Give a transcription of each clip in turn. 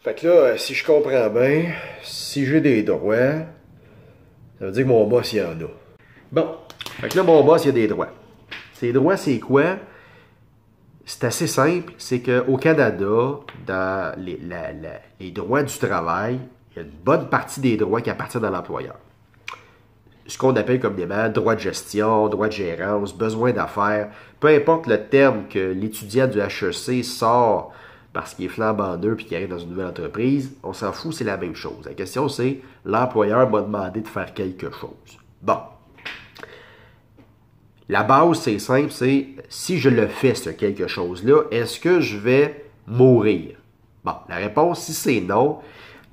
Fait que là, si je comprends bien, si j'ai des droits, ça veut dire que mon boss, il y en a. Bon. Fait que là, mon boss, il y a des droits. Ces droits, c'est quoi? C'est assez simple. C'est qu'au Canada, dans les droits du travail, il y a une bonne partie des droits qui appartiennent à l'employeur. Ce qu'on appelle communément droit de gestion, droit de gérance, besoin d'affaires, peu importe le terme que l'étudiant du HEC sort parce qu'il est flambant neuf et qu'il arrive dans une nouvelle entreprise, on s'en fout, c'est la même chose. La question, c'est l'employeur m'a demandé de faire quelque chose. Bon. La base, c'est simple, c'est si je le fais, ce quelque chose-là, est-ce que je vais mourir? Bon, la réponse, si c'est non,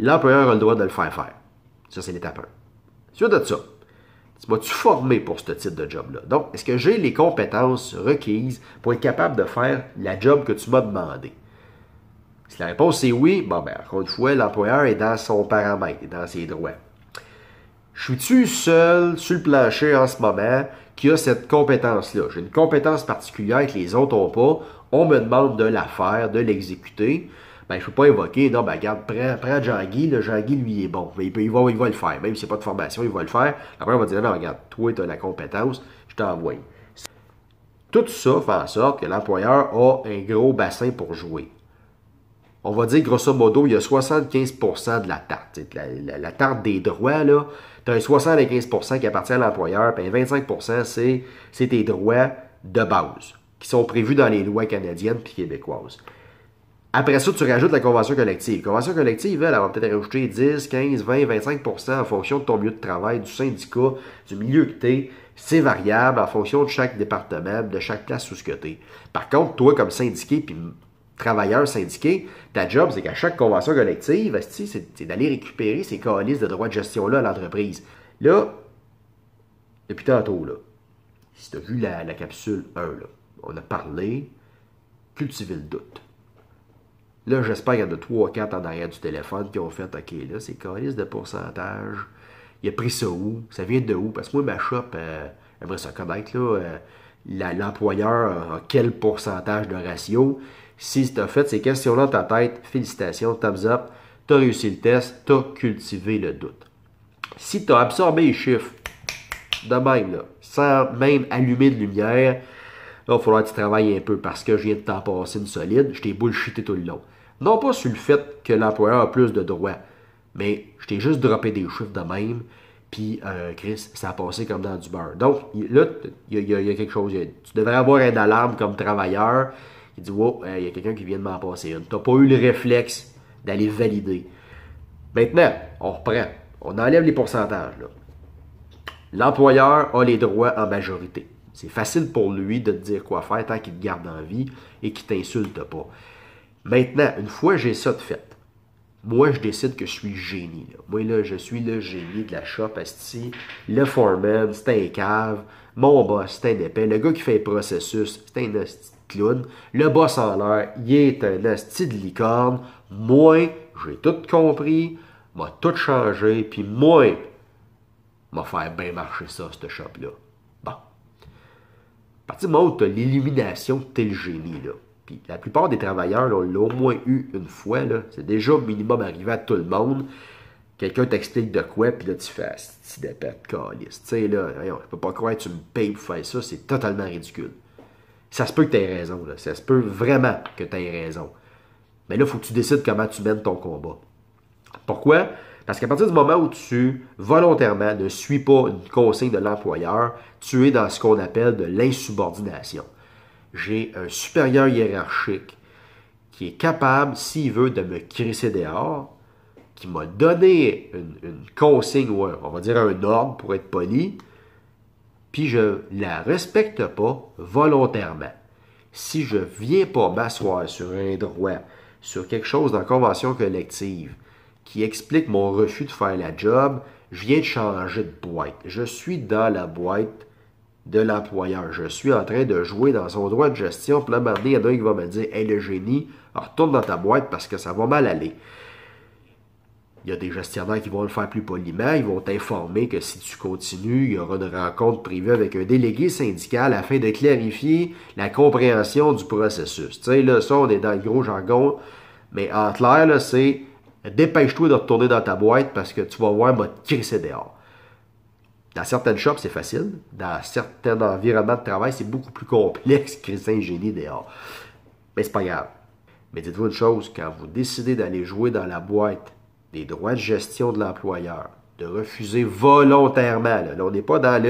l'employeur a le droit de le faire faire. Ça, c'est l'étape 1. Suite de ça, tu m'as-tu formé pour ce type de job-là? Donc, est-ce que j'ai les compétences requises pour être capable de faire la job que tu m'as demandé? Si la réponse est oui, bon, ben, encore une fois, l'employeur est dans son paramètre, est dans ses droits. Suis-tu seul sur le plancher en ce moment qui a cette compétence-là? J'ai une compétence particulière que les autres n'ont pas. On me demande de la faire, de l'exécuter. Ben, je ne peux pas évoquer, non, ben, regarde, prends Jean-Guy. Le Jean-Guy, lui, il est bon. Il va le faire. Même s'il n'y a pas de formation, il va le faire. Après, on va dire, non, regarde, toi, tu as la compétence, je t'envoie. Tout ça fait en sorte que l'employeur a un gros bassin pour jouer. On va dire, grosso modo, il y a 75% de la tarte. La tarte des droits, là, tu as un 75% qui appartient à l'employeur, puis un 25%, c'est tes droits de base, qui sont prévus dans les lois canadiennes puis québécoises. Après ça, tu rajoutes la convention collective. La convention collective, elle va peut-être rajouter 10, 15, 20, 25% en fonction de ton milieu de travail, du syndicat, du milieu que tu es. C'est variable en fonction de chaque département, de chaque place où ce que tu es. Par contre, toi, comme syndiqué, puis travailleur syndiqué, ta job, c'est qu'à chaque convention collective, c'est d'aller récupérer ces calices de droits de gestion-là à l'entreprise. Là, depuis tantôt, là, si tu as vu la capsule 1, là, on a parlé, cultiver le doute. Là, j'espère qu'il y en a 3 ou 4 en arrière du téléphone qui ont fait, OK, là, c'est calice de pourcentage. Il a pris ça où? Ça vient de où? Parce que moi, ma shop, j'aimerais ça connaître, là, l'employeur a quel pourcentage de ratio. Si tu as fait ces questions-là dans ta tête, félicitations, thumbs up, tu as réussi le test, tu as cultivé le doute. Si tu as absorbé les chiffres de même, là, sans même allumer de lumière, là, il va falloir que tu travailles un peu parce que je viens de t'en passer une solide, je t'ai bullshité tout le long. Non pas sur le fait que l'employeur a plus de droits, mais je t'ai juste droppé des chiffres de même, puis Chris, ça a passé comme dans du beurre. Donc, là, il y a quelque chose. Tu devrais avoir une alarme comme travailleur. Il dit, wow, il y a quelqu'un qui vient de m'en passer une. Tu n'as pas eu le réflexe d'aller valider. Maintenant, on reprend. On enlève les pourcentages. L'employeur a les droits en majorité. C'est facile pour lui de te dire quoi faire tant qu'il te garde en vie et qu'il ne t'insulte pas. Maintenant, une fois j'ai ça de fait, moi, je décide que je suis le génie. Là. Moi, là, je suis le génie de la shop, asti. Le foreman, c'est un cave. Mon boss, c'est un épais. Le gars qui fait le processus, c'est un asti de clown. Le boss en l'air, il est un asti de licorne. Moi, j'ai tout compris, m'a tout changé, puis moi, m'a fait bien marcher ça, ce shop-là. Bon. À partir du moment où tu as l'illumination, tu es le génie, là. Puis la plupart des travailleurs l'ont au moins eu une fois. C'est déjà au minimum arrivé à tout le monde. Quelqu'un t'explique de quoi, puis là, tu fais « Asti de pète calice. » Tu sais, là, je peux pas croire que tu me payes pour faire ça. C'est totalement ridicule. Ça se peut que tu aies raison. Là. Ça se peut vraiment que tu aies raison. Mais là, il faut que tu décides comment tu mènes ton combat. Pourquoi? Parce qu'à partir du moment où tu, volontairement, ne suis pas une consigne de l'employeur, tu es dans ce qu'on appelle de l'insubordination. J'ai un supérieur hiérarchique qui est capable, s'il veut, de me crisser dehors, qui m'a donné une consigne ou on va dire un ordre pour être poli, puis je ne la respecte pas volontairement. Si je ne viens pas m'asseoir sur un droit, sur quelque chose dans la convention collective qui explique mon refus de faire la job, je viens de changer de boîte. Je suis dans la boîte de l'employeur. Je suis en train de jouer dans son droit de gestion. Puis là, un moment donné, il y en a un qui va me dire « Hey, le génie, retourne dans ta boîte parce que ça va mal aller. » Il y a des gestionnaires qui vont le faire plus poliment. Ils vont t'informer que si tu continues, il y aura une rencontre privée avec un délégué syndical afin de clarifier la compréhension du processus. Tu sais, là, ça, on est dans le gros jargon. Mais en clair, là, c'est dépêche-toi de retourner dans ta boîte parce que tu vas voir, m'a crissé dehors. Dans certaines shops, c'est facile. Dans certains environnements de travail, c'est beaucoup plus complexe que crisser un génie dehors. Mais c'est pas grave. Mais dites-vous une chose, quand vous décidez d'aller jouer dans la boîte des droits de gestion de l'employeur, de refuser volontairement, là on n'est pas dans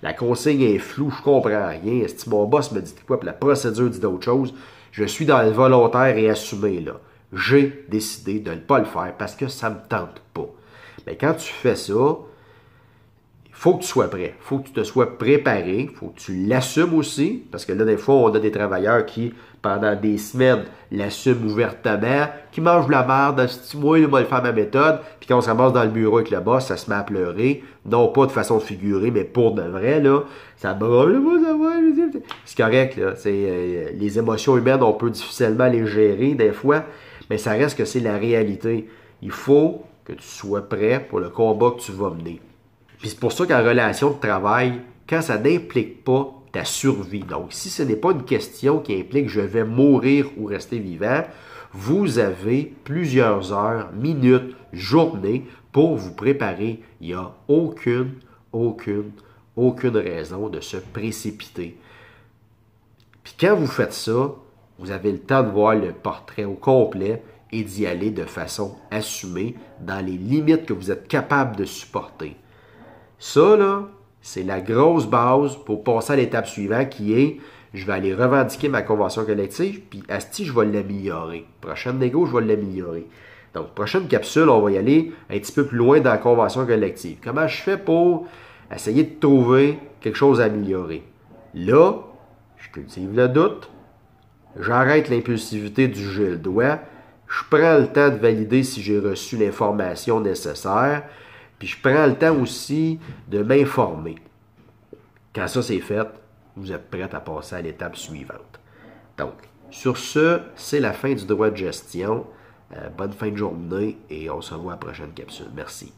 la consigne est floue, je comprends rien, si mon boss me dit quoi, puis la procédure dit d'autres choses, je suis dans le volontaire et assumé, là. J'ai décidé de ne pas le faire parce que ça ne me tente pas. Mais quand tu fais ça, il faut que tu sois prêt. Il faut que tu te sois préparé. Il faut que tu l'assumes aussi. Parce que là, des fois, on a des travailleurs qui, pendant des semaines, l'assument ouvertement, qui mangent la merde, moi, il va le faire ma méthode. Puis quand on se ramasse dans le bureau avec le boss, ça se met à pleurer. Non pas de façon figurée, mais pour de vrai, là. Ça brûle, ça va. C'est correct, là. Les émotions humaines, on peut difficilement les gérer, des fois. Mais ça reste que c'est la réalité. Il faut que tu sois prêt pour le combat que tu vas mener. Puis c'est pour ça qu'en relation de travail, quand ça n'implique pas ta survie, donc si ce n'est pas une question qui implique je vais mourir ou rester vivant, vous avez plusieurs heures, minutes, journées pour vous préparer. Il n'y a aucune raison de se précipiter. Puis quand vous faites ça, vous avez le temps de voir le portrait au complet et d'y aller de façon assumée dans les limites que vous êtes capable de supporter. Ça, là, c'est la grosse base pour passer à l'étape suivante qui est je vais aller revendiquer ma convention collective, puis asti, je vais l'améliorer. Prochaine négo, je vais l'améliorer. Donc, prochaine capsule, on va y aller un petit peu plus loin dans la convention collective. Comment je fais pour essayer de trouver quelque chose à améliorer? Là, je cultive le doute, j'arrête l'impulsivité du j'ai le doigt, je prends le temps de valider si j'ai reçu l'information nécessaire, puis je prends le temps aussi de m'informer. Quand ça c'est fait, vous êtes prêt à passer à l'étape suivante. Donc, sur ce, c'est la fin du droit de gestion. Bonne fin de journée et on se revoit à la prochaine capsule. Merci.